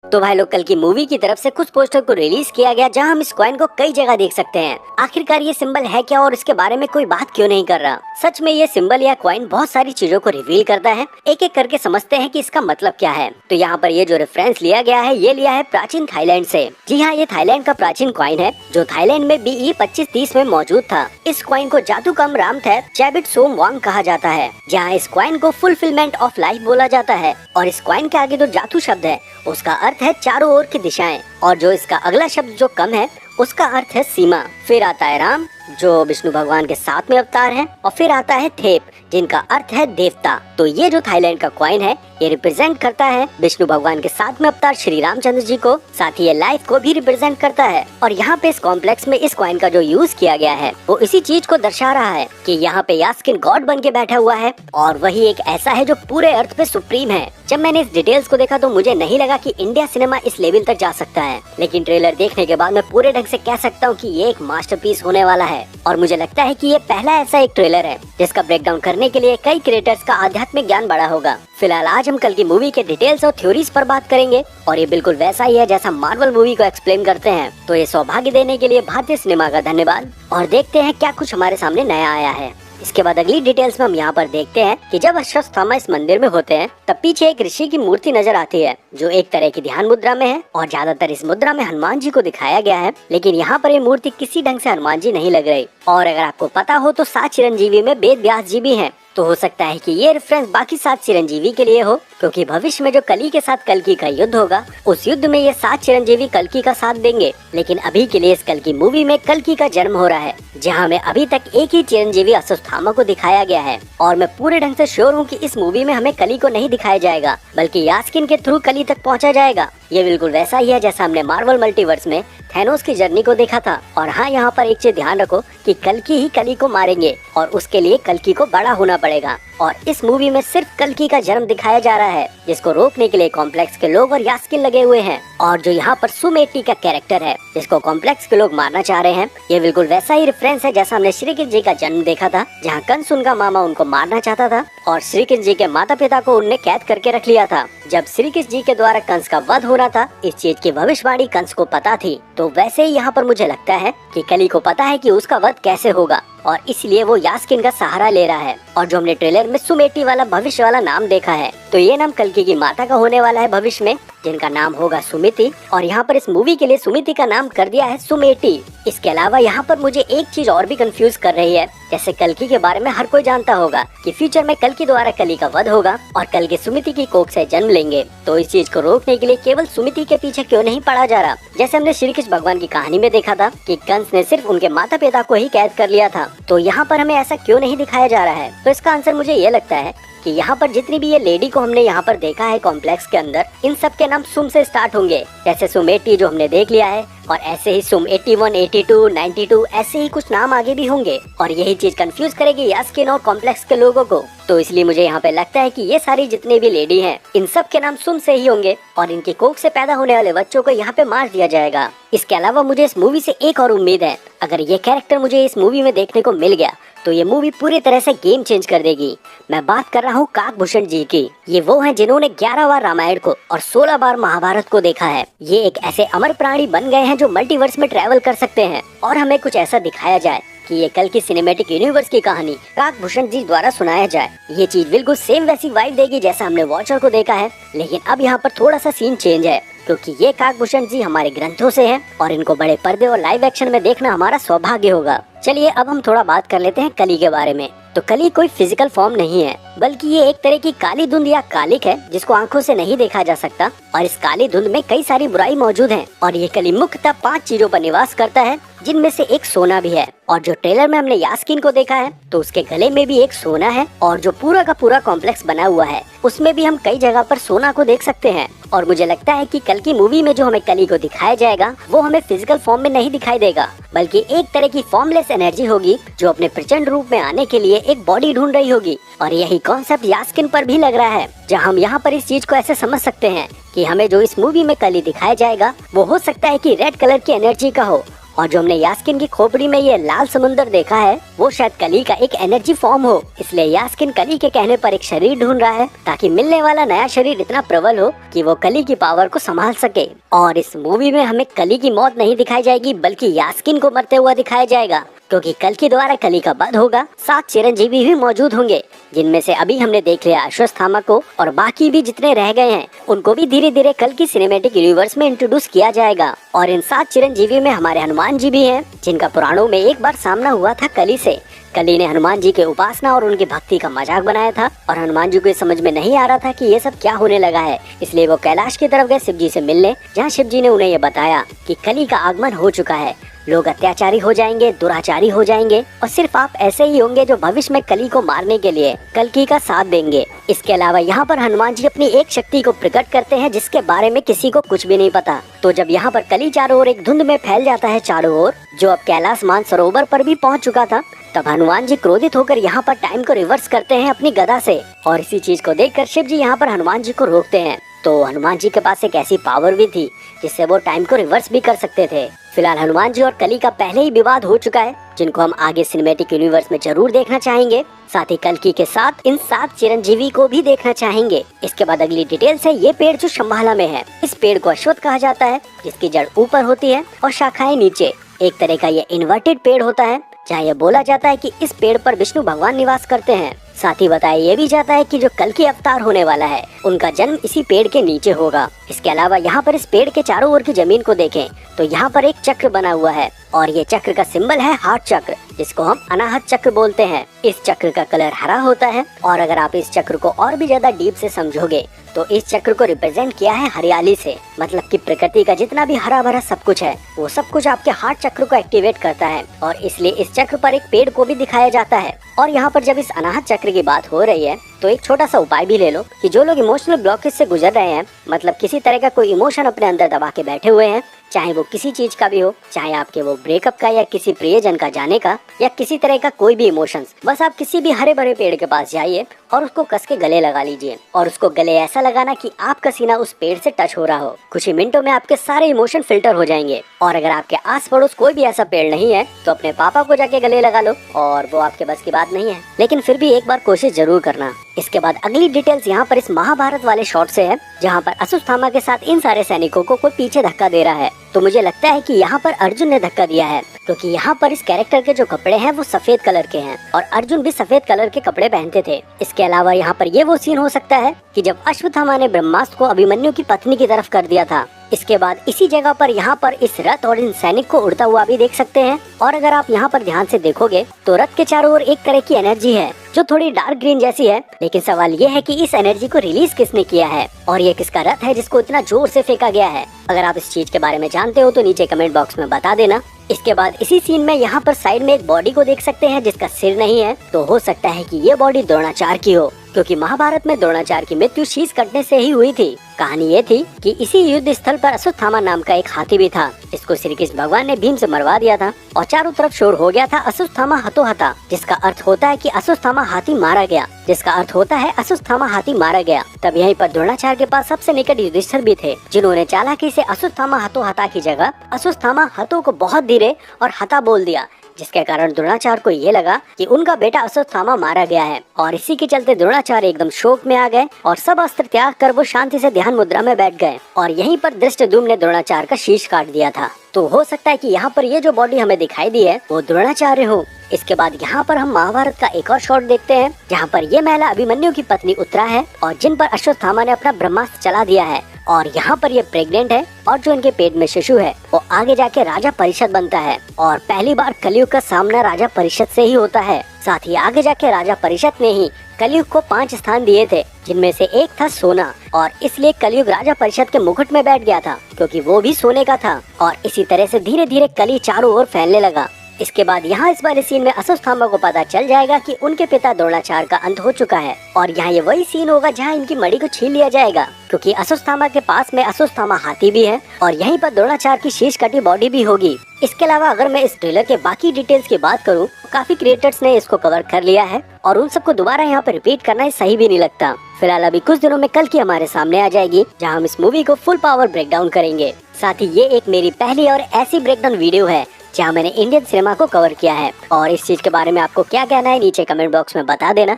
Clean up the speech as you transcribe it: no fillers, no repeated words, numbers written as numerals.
तो भाई लोग, कल की मूवी की तरफ से कुछ पोस्टर को रिलीज किया गया जहां हम इस कॉइन को कई जगह देख सकते हैं। आखिरकार ये सिंबल है क्या और इसके बारे में कोई बात क्यों नहीं कर रहा। सच में ये सिंबल या कॉइन बहुत सारी चीजों को रिवील करता है। एक एक करके समझते हैं कि इसका मतलब क्या है। तो यहाँ पर ये जो रेफरेंस लिया गया है ये लिया है प्राचीन थाईलैंड से। जी हाँ, ये थाईलैंड का प्राचीन कॉइन है जो थाईलैंड में BE 2530 में मौजूद था। इस कॉइन को जादू कम राम थे चैबिट सोम वांग कहा जाता है, जहाँ इस कॉइन को फुलफिलमेंट ऑफ लाइफ बोला जाता है। और इस कॉइन के आगे जो जादू शब्द है उसका अर्थ है चारों ओर की दिशाएं, और जो इसका अगला शब्द जो कम है उसका अर्थ है सीमा। फिर आता है राम जो विष्णु भगवान के 7वें अवतार हैं, और फिर आता है थेप जिनका अर्थ है देवता। तो ये जो थाईलैंड का कॉइन है ये रिप्रेजेंट करता है विष्णु भगवान के 7वें अवतार श्री रामचंद्र जी को, साथ ही ये लाइफ को भी रिप्रेजेंट करता है। और यहाँ पे इस कॉम्प्लेक्स में इस कॉइन का जो यूज किया गया है वो इसी चीज को दर्शा रहा है कि यहाँ पे यास्किन गॉड बन के बैठा हुआ है और वही एक ऐसा है जो पूरे अर्थ पे सुप्रीम है। जब मैंने इस डिटेल्स को देखा तो मुझे नहीं लगा कि इंडिया सिनेमा इस लेवल तक जा सकता है, लेकिन ट्रेलर देखने के बाद मैं पूरे ढंग से कह सकता हूँ कि ये एक मास्टरपीस होने वाला है। और मुझे लगता है कि ये पहला ऐसा एक ट्रेलर है जिसका ब्रेकडाउन करने के लिए कई क्रिएटर्स का आध्यात्मिक ज्ञान बढ़ा होगा। फिलहाल आज हम कल की मूवी के डिटेल्स और थ्योरीज पर बात करेंगे, और ये बिल्कुल वैसा ही है जैसा मार्वल मूवी को एक्सप्लेन करते हैं। तो ये सौभाग्य देने के लिए भारतीय सिनेमा का धन्यवाद, और देखते हैं क्या कुछ हमारे सामने नया आया है। इसके बाद अगली डिटेल्स में हम यहाँ पर देखते हैं कि जब अश्वत्थामा इस मंदिर में होते हैं तब पीछे एक ऋषि की मूर्ति नजर आती है जो एक तरह की ध्यान मुद्रा में है, और ज्यादातर इस मुद्रा में हनुमान जी को दिखाया गया है। लेकिन यहाँ पर ये मूर्ति किसी ढंग से हनुमान जी नहीं लग रही। और अगर आपको पता हो तो 7 चिरंजीवी में वेद व्यास जी भी हैं, तो हो सकता है कि ये रेफरेंस बाकी 7 चिरंजीवी के लिए हो, क्योंकि भविष्य में जो कली के साथ कल्कि का युद्ध होगा उस युद्ध में ये 7 चिरंजीवी कल्कि का साथ देंगे। लेकिन अभी के लिए इस कल्कि मूवी में कल्कि का जन्म हो रहा है, जहां में अभी तक एक ही चिरंजीवी अश्वत्थामा को दिखाया गया है। और मैं पूरे ढंग से श्योर हूँ कि इस मूवी में हमें कली को नहीं दिखाया जाएगा बल्कि यास्किन के थ्रू कली तक पहुँचा जाएगा। ये बिल्कुल वैसा ही है जैसा हमने मार्वल मल्टीवर्स में थैनोस की जर्नी को देखा था। और हाँ, यहाँ पर एक चीज ध्यान रखो कि कल्कि ही कली को मारेंगे और उसके लिए कल्कि को बड़ा होना पड़ेगा। और इस मूवी में सिर्फ कल्कि का जन्म दिखाया जा रहा है, जिसको रोकने के लिए कॉम्प्लेक्स के लोग और यास्किन लगे हुए हैं। और जो यहाँ पर सुमेटी का कैरेक्टर है जिसको कॉम्प्लेक्स के लोग मारना चाह रहे हैं, ये बिल्कुल वैसा ही रेफरेंस है जैसा हमने श्री कृष्ण जी का जन्म देखा था, जहाँ कंस उनका मामा उनको मारना चाहता था और श्री कृष्ण जी के माता पिता को उनने कैद करके रख लिया था। जब श्री कृष्ण जी के द्वारा कंस का वध हो रहा था, इस चीज की भविष्यवाणी कंस को पता थी। तो वैसे ही यहाँ पर मुझे लगता है कि कली को पता है कि उसका वध कैसे होगा, और इसलिए वो यास्किन का सहारा ले रहा है। और जो हमने ट्रेलर में सुमेटी वाला भविष्य वाला नाम देखा है, तो ये नाम कल्कि की माता का होने वाला है भविष्य में, जिनका नाम होगा सुमिति। और यहाँ पर इस मूवी के लिए सुमिति का नाम कर दिया है सुमेटी। इसके अलावा यहाँ पर मुझे एक चीज और भी कंफ्यूज कर रही है। जैसे कल्कि के बारे में हर कोई जानता होगा कि फ्यूचर में कल्कि द्वारा कली का वध होगा और कल्कि सुमिति की कोख से जन्म लेंगे। तो इस चीज को रोकने के लिए केवल सुमिति के पीछे क्यों नहीं पड़ा जा रहा, जैसे हमने श्री कृष्ण भगवान की कहानी में देखा था कि कंस ने सिर्फ उनके माता पिता को ही कैद कर लिया था। तो यहाँ पर हमें ऐसा क्यों नहीं दिखाया जा रहा है। तो इसका आंसर मुझे ये लगता है कि यहाँ पर जितनी भी ये लेडी को हमने यहाँ पर देखा है कॉम्प्लेक्स के अंदर, इन सब के नाम सुम से स्टार्ट होंगे। जैसे सुमेटी जो हमने देख लिया है, और ऐसे ही सुम 81, 82, 92 ऐसे ही कुछ नाम आगे भी होंगे, और यही चीज कंफ्यूज करेगी यास्किन और कॉम्प्लेक्स के लोगों को। तो इसलिए मुझे यहाँ पे लगता है कि ये सारी जितने भी लेडी हैं इन सब के नाम सुम से ही होंगे, और इनकी कोख से पैदा होने वाले बच्चों को यहाँ पे मार दिया जाएगा। इसके अलावा मुझे इस मूवी से एक और उम्मीद है, अगर ये कैरेक्टर मुझे इस मूवी में देखने को मिल गया तो ये मूवी पूरी तरह से गेम चेंज कर देगी। मैं बात कर रहा हूँ काकभूषण जी की। ये वो हैं जिन्होंने 11 बार रामायण को और 16 बार महाभारत को देखा है। ये एक ऐसे अमर प्राणी बन गए हैं जो मल्टीवर्स में ट्रैवल कर सकते हैं। और हमें कुछ ऐसा दिखाया जाए कि ये कल की सिनेमैटिक यूनिवर्स की कहानी काकभूषण जी द्वारा सुनाया जाए। ये चीज बिल्कुल सेम वैसी वाइब देगी जैसा हमने वॉचर को देखा है। लेकिन अब यहाँ पर थोड़ा सा सीन चेंज है, क्योंकि ये काकभूषण जी हमारे ग्रंथों से हैं और इनको बड़े पर्दे और लाइव एक्शन में देखना हमारा सौभाग्य होगा। चलिए अब हम थोड़ा बात कर लेते हैं कली के बारे में। तो कली कोई फिजिकल फॉर्म नहीं है, बल्कि ये एक तरह की काली धुंध या कालिक है जिसको आंखों से नहीं देखा जा सकता। और इस काली धुंध में कई सारी बुराई मौजूद है। और ये कली मुख्यतः 5 चीजों पर निवास करता है, जिनमें से एक सोना भी है। और जो ट्रेलर में हमने यास्किन को देखा है तो उसके गले में भी एक सोना है, और जो पूरा का पूरा कॉम्प्लेक्स बना हुआ है उसमें भी हम कई जगह पर सोना को देख सकते हैं। और मुझे लगता है कि कल की मूवी में जो हमें कली को दिखाया जाएगा वो हमें फिजिकल फॉर्म में नहीं दिखाई देगा, बल्कि एक तरह की फॉर्मलेस एनर्जी होगी जो अपने प्रचंड रूप में आने के लिए एक बॉडी ढूंढ रही होगी। और यही कॉन्सेप्ट यास्किन पर भी लग रहा है, जहां हम यहाँ पर इस चीज को ऐसे समझ सकते हैं कि हमें जो इस मूवी में कली दिखाया जाएगा वो हो सकता है कि रेड कलर की एनर्जी का हो, और जो हमने यास्किन की खोपड़ी में ये लाल समुंदर देखा है वो शायद कली का एक एनर्जी फॉर्म हो। इसलिए यास्किन कली के कहने पर एक शरीर ढूंढ रहा है ताकि मिलने वाला नया शरीर इतना प्रबल हो कि वो कली की पावर को संभाल सके। और इस मूवी में हमें कली की मौत नहीं दिखाई जाएगी बल्कि यास्किन को मरते हुआ दिखाया जाएगा, क्योंकि कल के द्वारा कली का वध होगा। 7 चिरंजीवी भी मौजूद होंगे, जिनमें से अभी हमने देख लिया अश्वत्थामा को, और बाकी भी जितने रह गए हैं उनको भी धीरे धीरे कल की सिनेमैटिक यूनिवर्स में इंट्रोड्यूस किया जाएगा। और इन 7 चिरंजीवी में हमारे हनुमान जी भी हैं, जिनका पुराणों में एक बार सामना हुआ था कली से। कली ने हनुमान जी के उपासना और उनकी भक्ति का मजाक बनाया था और हनुमान जी को ये समझ में नहीं आ रहा था कि ये सब क्या होने लगा है। इसलिए वो कैलाश की तरफ गए शिव जी से मिलने, जहाँ शिव जी ने उन्हें ये बताया कि कली का आगमन हो चुका है, लोग अत्याचारी हो जाएंगे, दुराचारी हो जाएंगे और सिर्फ आप ऐसे ही होंगे जो भविष्य में कली को मारने के लिए कल्कि का साथ देंगे। इसके अलावा यहाँ पर हनुमान जी अपनी एक शक्ति को प्रकट करते हैं जिसके बारे में किसी को कुछ भी नहीं पता। तो जब यहाँ पर कली चारों ओर एक धुंध में फैल जाता है चारों ओर, जो अब कैलाश मानसरोवर पर भी पहुँच चुका था, तब हनुमान जी क्रोधित होकर यहाँ पर टाइम को रिवर्स करते हैं अपनी गदा से। और इसी चीज को देखकर शिव जी यहाँ पर हनुमान जी को रोकते हैं। तो हनुमान जी के पास एक ऐसी पावर भी थी जिससे वो टाइम को रिवर्स भी कर सकते थे। फिलहाल हनुमान जी और कली का पहले ही विवाद हो चुका है, जिनको हम आगे सिनेमैटिक यूनिवर्स में जरूर देखना चाहेंगे। साथ ही कल्कि के साथ इन 7 चिरंजीवी को भी देखना चाहेंगे। इसके बाद अगली डिटेल्स है ये पेड़ जो शंबाला में है। इस पेड़ को अश्वत्थ कहा जाता है, जिसकी जड़ ऊपर होती है और शाखाएं नीचे। एक तरह का ये इन्वर्टेड पेड़ होता है, जहाँ ये बोला जाता है कि इस पेड़ पर विष्णु भगवान निवास करते हैं। साथ ही बताया ये भी जाता है कि जो कल्कि अवतार होने वाला है उनका जन्म इसी पेड़ के नीचे होगा। इसके अलावा यहाँ पर इस पेड़ के चारों ओर की जमीन को देखें तो यहाँ पर एक चक्र बना हुआ है और ये चक्र का सिंबल है हार्ट चक्र, जिसको हम अनाहत चक्र बोलते हैं। इस चक्र का कलर हरा होता है और अगर आप इस चक्र को और भी ज्यादा डीप से समझोगे तो इस चक्र को रिप्रेजेंट किया है हरियाली से। मतलब कि प्रकृति का जितना भी हरा भरा सब कुछ है वो सब कुछ आपके हार्ट चक्र को एक्टिवेट करता है और इसलिए इस चक्र पर एक पेड़ को भी दिखाया जाता है। और यहाँ पर जब इस अनाहत चक्र की बात हो रही है तो एक छोटा सा उपाय भी ले लो कि जो लोग इमोशनल ब्लॉकेज से गुजर रहे हैं, मतलब किसी तरह का कोई इमोशन अपने अंदर दबा के बैठे हुए हैं, चाहे वो किसी चीज का भी हो, चाहे आपके वो ब्रेकअप का या किसी प्रियजन का जाने का या किसी तरह का कोई भी इमोशंस, बस आप किसी भी हरे भरे पेड़ के पास जाइए और उसको कस के गले लगा लीजिए। और उसको गले ऐसा लगाना कि आपका सीना उस पेड़ से टच हो रहा हो। कुछ ही मिनटों में आपके सारे इमोशन फिल्टर हो जाएंगे। और अगर आपके आस पड़ोस कोई भी ऐसा पेड़ नहीं है तो अपने पापा को जाके गले लगा लो, और वो आपके बस की बात नहीं है, लेकिन फिर भी एक बार कोशिश जरूर करना। इसके बाद अगली डिटेल्स यहाँ पर इस महाभारत वाले शॉट से है, जहाँ पर अश्वत्थामा के साथ इन सारे सैनिकों को कोई पीछे धक्का दे रहा है। तो मुझे लगता है कि यहाँ पर अर्जुन ने धक्का दिया है, क्योंकि यहाँ पर इस कैरेक्टर के जो कपड़े हैं वो सफेद कलर के हैं और अर्जुन भी सफेद कलर के कपड़े पहनते थे। इसके अलावा यहाँ पर ये वो सीन हो सकता है कि जब अश्वत्थामा ने ब्रह्मास्त्र को अभिमन्यु की पत्नी की तरफ कर दिया था। इसके बाद इसी जगह पर यहाँ पर इस रथ और इन सैनिक को उड़ता हुआ भी देख सकते हैं। और अगर आप यहाँ पर ध्यान से देखोगे तो रथ के चारों ओर एक तरह की एनर्जी है जो थोड़ी डार्क ग्रीन जैसी है, लेकिन सवाल ये है कि इस एनर्जी को रिलीज किसने किया है और ये किसका रथ है जिसको इतना जोर से फेंका गया है। अगर आप इस चीज के बारे में जानते हो तो नीचे कमेंट बॉक्स में बता देना। इसके बाद इसी सीन में यहाँ पर साइड में एक बॉडी को देख सकते हैं जिसका सिर नहीं है, तो हो सकता है कि ये बॉडी द्रोणाचार्य की हो, क्योंकि महाभारत में द्रोणाचार्य की मृत्यु शीश कटने से ही हुई थी। कहानी ये थी कि इसी युद्ध स्थल पर अश्वत्थामा नाम का एक हाथी भी था, जिसको श्री कृष्ण भगवान ने भीम से मरवा दिया था और चारों तरफ शोर हो गया था अश्वत्थामा हतो हता, जिसका अर्थ होता है कि अश्वत्थामा हाथी मारा गया, जिसका अर्थ होता है अश्वत्थामा हाथी मारा गया। तब यहीं पर द्रोणाचार्य के पास सबसे निकट युधिष्ठिर भी थे, जिन्होंने चालाकी से अश्वत्थामा हतो हता की जगह अश्वत्थामा हतो को बहुत धीरे और हता बोल दिया, जिसके कारण द्रोणाचार्य को ये लगा कि उनका बेटा अश्वत्थामा मारा गया है। और इसी के चलते द्रोणाचार्य एकदम शोक में आ गए और सब अस्त्र त्याग कर वो शांति से ध्यान मुद्रा में बैठ गए। और यहीं पर धृष्टद्युम्न ने द्रोणाचार्य का शीश काट दिया था। तो हो सकता है कि यहाँ पर ये जो बॉडी हमें दिखाई दी है वो द्रोणाचार्य हो। इसके बाद यहाँ पर हम महाभारत का एक और शॉट देखते हैं, जहाँ पर ये महिला अभिमन्यु की पत्नी उत्तरा है और जिन पर अश्वत्थामा ने अपना ब्रह्मास्त्र चला दिया है। और यहाँ पर ये प्रेग्नेंट है और जो इनके पेट में शिशु है वो आगे जाके राजा परिषद बनता है। और पहली बार कलयुग का सामना राजा परिषद से ही होता है। साथ ही आगे जाके राजा परिषद ने ही कलयुग को 5 स्थान दिए थे, जिनमें से एक था सोना, और इसलिए कलयुग राजा परिषद के मुकुट में बैठ गया था, क्योंकि वो भी सोने का था। और इसी तरह से धीरे धीरे कली चारों ओर फैलने लगा। इसके बाद यहाँ इस वाले सीन में अश्वत्थामा को पता चल जाएगा कि उनके पिता द्रोणाचार्य का अंत हो चुका है। और यहाँ ये वही सीन होगा जहाँ इनकी मणि को छीन लिया जाएगा, क्योंकि अश्वत्थामा के पास में अश्वत्थामा हाथी भी है और यहीं पर द्रोणाचार्य की शीश कटी बॉडी भी होगी। इसके अलावा अगर मैं इस ट्रेलर के बाकी डिटेल्स की बात करूँ तो काफी क्रिएटर्स ने इसको कवर कर लिया है और उन सबको दोबारा यहाँ पर रिपीट करना सही भी नहीं लगता। फिलहाल अभी कुछ दिनों में कल की हमारे सामने आ जाएगी, जहाँ हम इस मूवी को फुल पावर ब्रेकडाउन करेंगे। साथ ही ये एक मेरी पहली और ऐसी ब्रेकडाउन वीडियो है जहाँ मैंने इंडियन सिनेमा को कवर किया है। और इस चीज के बारे में आपको क्या कहना है नीचे कमेंट बॉक्स में बता देना।